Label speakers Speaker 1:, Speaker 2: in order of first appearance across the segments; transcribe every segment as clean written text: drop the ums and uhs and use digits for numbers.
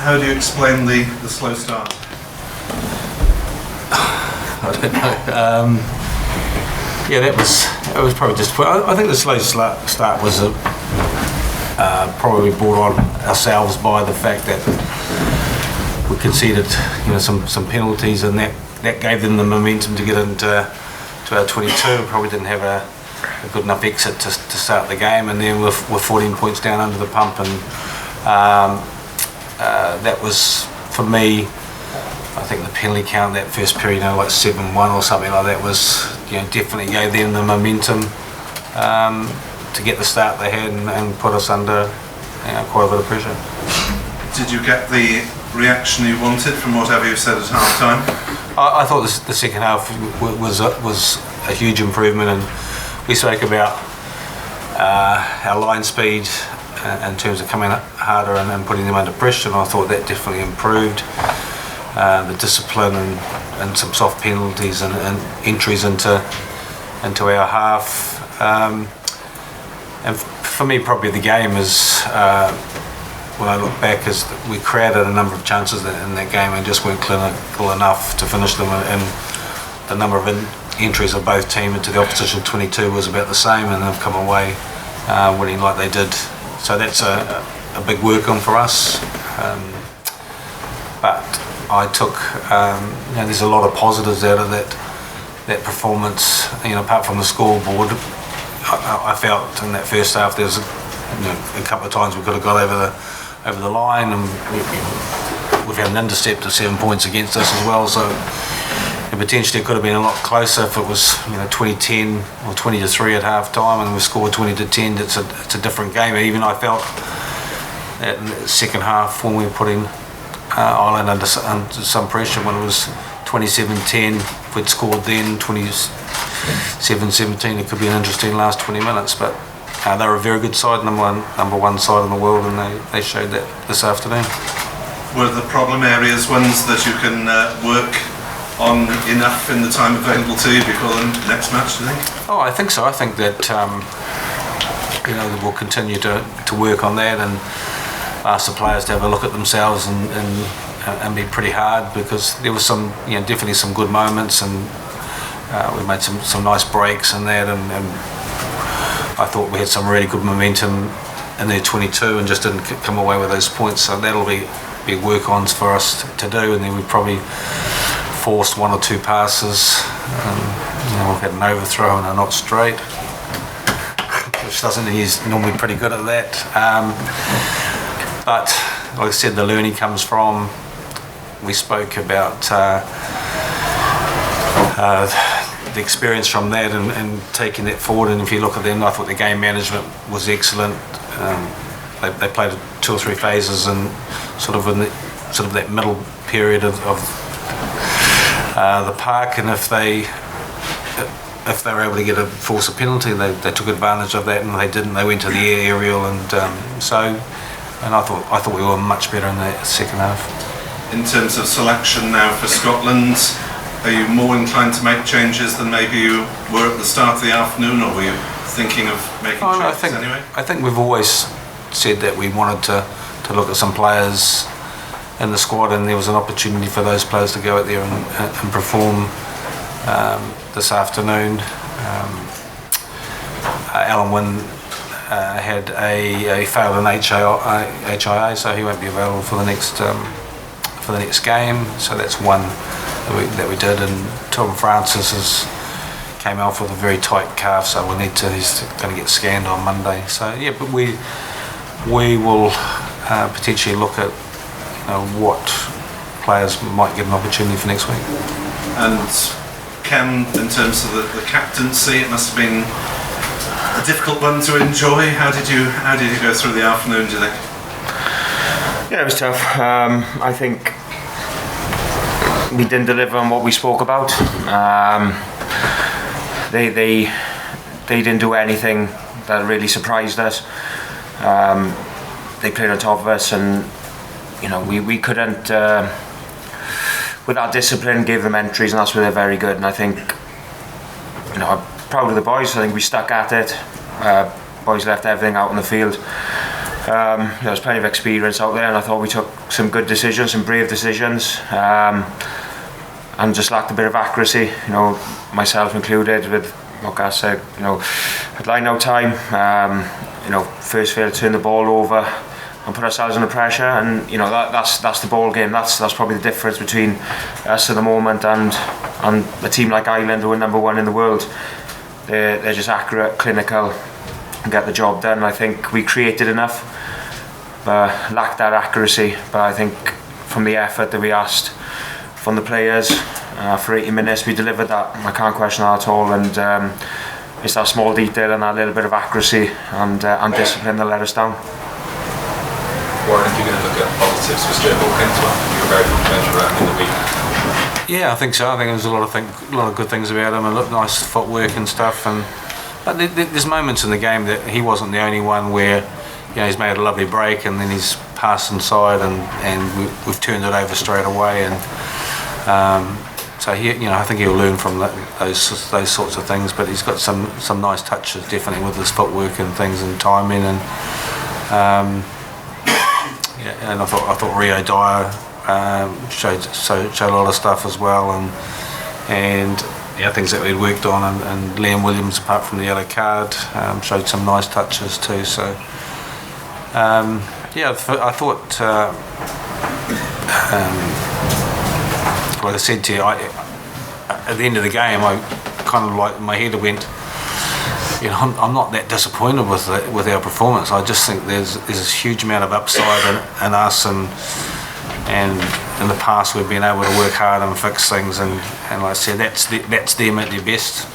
Speaker 1: How do you explain the slow start?
Speaker 2: I don't know. Yeah, it was probably just. I think the slow start was probably brought on ourselves by the fact that we conceded, some penalties, and that gave them the momentum to get into our 22. Probably didn't have a good enough exit to start the game, and then we're 14 points down under the pump, and that was, for me, I think the penalty count that first period, like 7-1 or something like that, was definitely gave them the momentum to get the start they had and put us under quite a bit of pressure.
Speaker 1: Did you get the reaction you wanted from whatever you said at half time?
Speaker 2: I thought the second half was a huge improvement, and we spoke about our line speed in terms of coming harder and putting them under pressure, and I thought that definitely improved. The discipline and some soft penalties and entries into our half. And for me, probably the game is, when I look back, is that we created a number of chances in that game and just weren't clinical enough to finish them, and the number of entries of both teams into the opposition 22 was about the same, and they've come away winning like they did. So that's a big work on for us. But I took, there's a lot of positives out of that performance. Apart from the scoreboard, I felt in that first half there was a couple of times we could have got over the line, and we've had an intercept of 7 points against us as well. So potentially it could have been a lot closer if it was 20-10 or 20-3 at half time, and we scored 20-10. It's a different game. And even I felt that in the second half, when we were putting Ireland under some pressure, when it was 27-10, if we'd scored then 27-17, it could be an interesting last 20 minutes. But they were a very good side, number one side in the world, and they showed that this afternoon.
Speaker 1: Were the problem areas ones that you can work on enough in the time available to you before the next match, do you think?
Speaker 2: Oh, I think so. I think that we'll continue to work on that and ask the players to have a look at themselves and be pretty hard, because there was definitely some good moments, and we made some nice breaks and that, and I thought we had some really good momentum in their 22 and just didn't come away with those points. So that'll be work-ons for us to do, and then we probably forced one or two passes. We've had an overthrow and a not straight, which doesn't mean he's normally pretty good at that. But like I said, the learning comes from, we spoke about the experience from that and taking that forward. And if you look at them, I thought the game management was excellent. They played 2 or 3 phases and sort of that middle period of the park, and if they were able to force a penalty, they took advantage of that, and they didn't. They went to the aerial, and I thought we were much better in the second half.
Speaker 1: In terms of selection now for Scotland, are you more inclined to make changes than maybe you were at the start of the afternoon, or were you thinking of making changes anyway?
Speaker 2: I think we've always said that we wanted to look at some players in the squad, and there was an opportunity for those players to go out there and perform this afternoon. Alan Wynne had a failed in HIA, so he won't be available for the next game. So that's one that we did. And Tom Francis came off with a very tight calf, so he's going to get scanned on Monday. So yeah, but we will potentially look at what players might get an opportunity for next week.
Speaker 1: And Ken, in terms of the captaincy, it must have been a difficult one to enjoy. How did you go through the afternoon, do you think?
Speaker 3: Yeah, it was tough. I think we didn't deliver on what we spoke about. They didn't do anything that really surprised us. They played on top of us, and we couldn't, with our discipline, give them entries, and that's where they're very good. And I think, I'm proud of the boys. I think we stuck at it. Boys left everything out on the field. There's plenty of experience out there, and I thought we took some good decisions, some brave decisions, and just lacked a bit of accuracy. You know, myself included, with what Gas said. You know, at line-out time, you know, first failed to turn the ball over and put ourselves under pressure, and you know that's the ball game. That's probably the difference between us at the moment and a team like Ireland, who are #1 in the world. They're just accurate, clinical, and get the job done. I think we created enough, but lacked that accuracy. But I think from the effort that we asked from the players for 80 minutes, we delivered that. I can't question that at all. And it's that small detail and that little bit of accuracy and discipline that let us down.
Speaker 4: Warren, if you're going to look at positives for Stuart Hawkins, you were very complimentary around in the week.
Speaker 2: Yeah, I think so. I think there's a lot of good things about him, and nice footwork and stuff. But there's moments in the game that he wasn't the only one where, you know, he's made a lovely break and then he's passed inside and we've turned it over straight away. And so he, you know, I think he'll learn from those sorts of things. But he's got some nice touches, definitely, with his footwork and things and timing. And yeah, and I thought Rio Dyer showed a lot of stuff as well, and yeah, things that we'd worked on, and Liam Williams, apart from the yellow card, showed some nice touches too. So yeah, I thought, like I said to you, at the end of the game, I kind of, like, my head went, you know, I'm not that disappointed with our performance. I just think there's this huge amount of upside in us, and in the past we've been able to work hard and fix things, and like I said, that's them at their best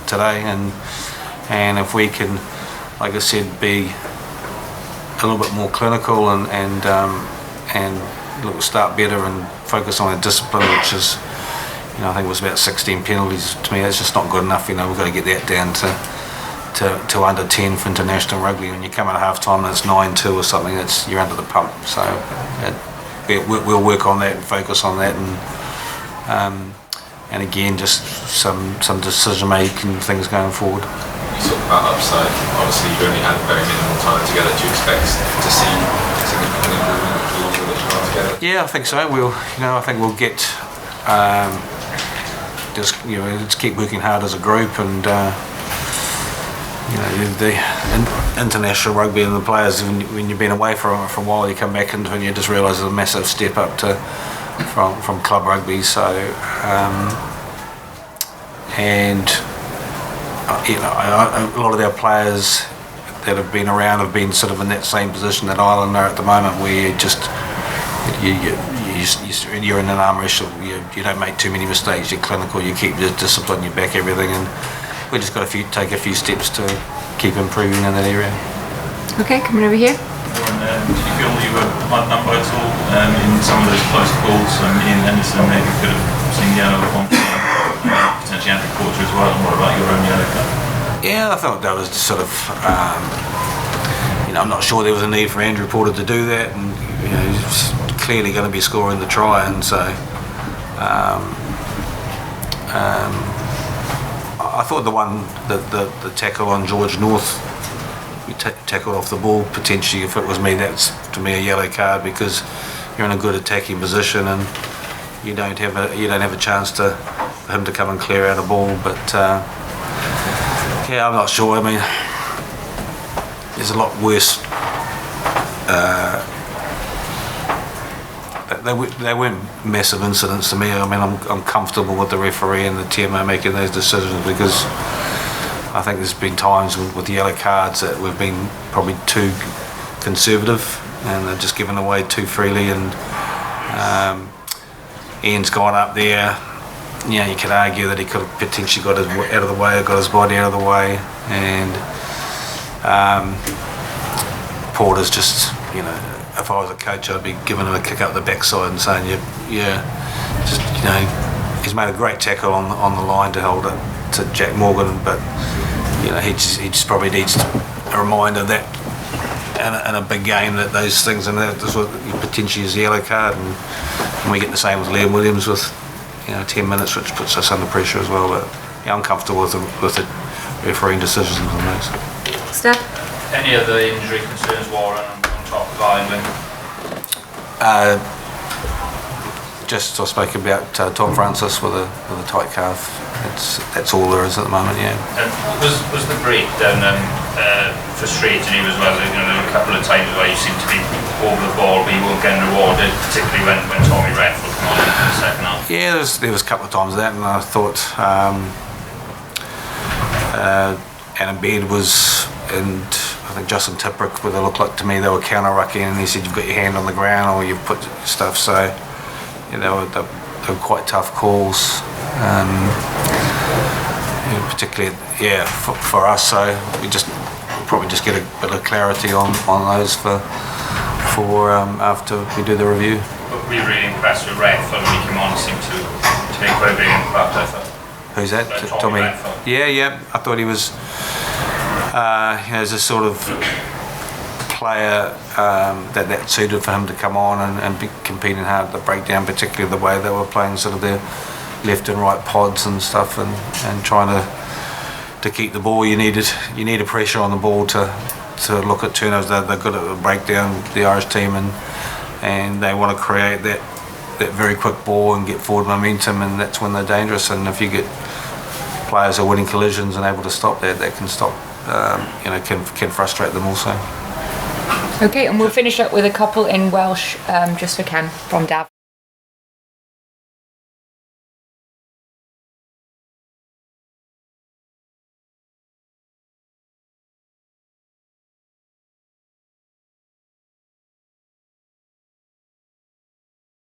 Speaker 2: today, and if we can, like I said, be a little bit more clinical and look, start better and focus on our discipline, which is, you know, I think it was about 16 penalties. To me, that's just not good enough. You know, we've got to get that down to under 10 for international rugby. When you come at half time and it's 9-2 or something, you're under the pump. So we'll work on that and focus on that, and again, just some decision making things going forward.
Speaker 4: You talk about upside. Obviously, you only had very minimal time together. Do you expect to see significant improvement the longer that you are together?
Speaker 2: Yeah, I think so. I think we'll get just keep working hard as a group, and you know, the international rugby and the players, when you've been away for a while, you come back into it and you just realise there's a massive step up from club rugby. So and you know, a lot of our players that have been around have been sort of in that same position that Ireland are at the moment, where you're in an arm wrestle. You don't make too many mistakes. You're clinical. You keep your discipline. You back everything, and we just got to take a few steps to keep improving in that area.
Speaker 5: Okay, coming over here.
Speaker 6: Did you feel you were outnumbered at all in some of those close calls? Ian Henderson maybe could have seen yellow at one point, potentially Andrew Porter as well. And what about your own yellow card?
Speaker 2: Yeah, I thought that was sort of, you know, I'm not sure there was a need for Andrew Porter to do that, and you know, he's clearly going to be scoring the try, and so I thought the tackle on George North, we tackled off the ball, potentially, if it was me, that's to me a yellow card, because you're in a good attacking position and you don't have a chance for him to come and clear out a ball. But yeah, I'm not sure. I mean, there's a lot worse. They weren't massive incidents to me. I mean, I'm comfortable with the referee and the TMO making those decisions, because I think there's been times with the yellow cards that we've been probably too conservative and they're just given away too freely. And Ian's gone up there. You know, you could argue that he could have potentially got out of the way, or got his body out of the way, and Porter's just, you know, if I was a coach, I'd be giving him a kick up the backside and saying, just, you know, he's made a great tackle on the line to hold it to Jack Morgan, but you know, he just probably needs a reminder that in a big game that those things, and that's what potentially is a yellow card, and we get the same with Liam Williams with, you know, 10 minutes, which puts us under pressure as well. But yeah, I'm comfortable with the refereeing decisions on those.
Speaker 5: Steph?
Speaker 6: Any other injury concerns, Warren, on handling?
Speaker 2: Just I spoke about Tom Francis with a tight calf. That's all there is at the moment. Yeah.
Speaker 6: And was the breakdown frustrating you as well? You know, there were a couple of times where you seemed to be over the ball, but you weren't getting rewarded, particularly when Tommy Ref would come on in the second half.
Speaker 2: Yeah, there was a couple of times of that, and I thought Adam Beard was, and I think Justin Tipperick, where they looked like to me they were counter-rucking, and he said you've got your hand on the ground or you've put stuff. So you know, they were quite tough calls. You know, particularly, for us. So we probably just get a bit of clarity on those for after we do the review.
Speaker 6: But we were really impressed with Redford when he came on. Seemed to make quite a big impact, I thought.
Speaker 2: Who's that?
Speaker 6: Tommy.
Speaker 2: Yeah. I thought he was, as a sort of player that suited for him to come on and be competing hard at the breakdown, particularly the way they were playing sort of their left and right pods and stuff, and trying to keep the ball. You need a pressure on the ball to look at turnovers. They're good at the breakdown, the Irish team, and they want to create that very quick ball and get forward momentum, and that's when they're dangerous. And if you get players are winning collisions and able to stop that can stop, can frustrate them also.
Speaker 5: Okay, and we'll finish up with a couple in Welsh, just for Ken from Dav.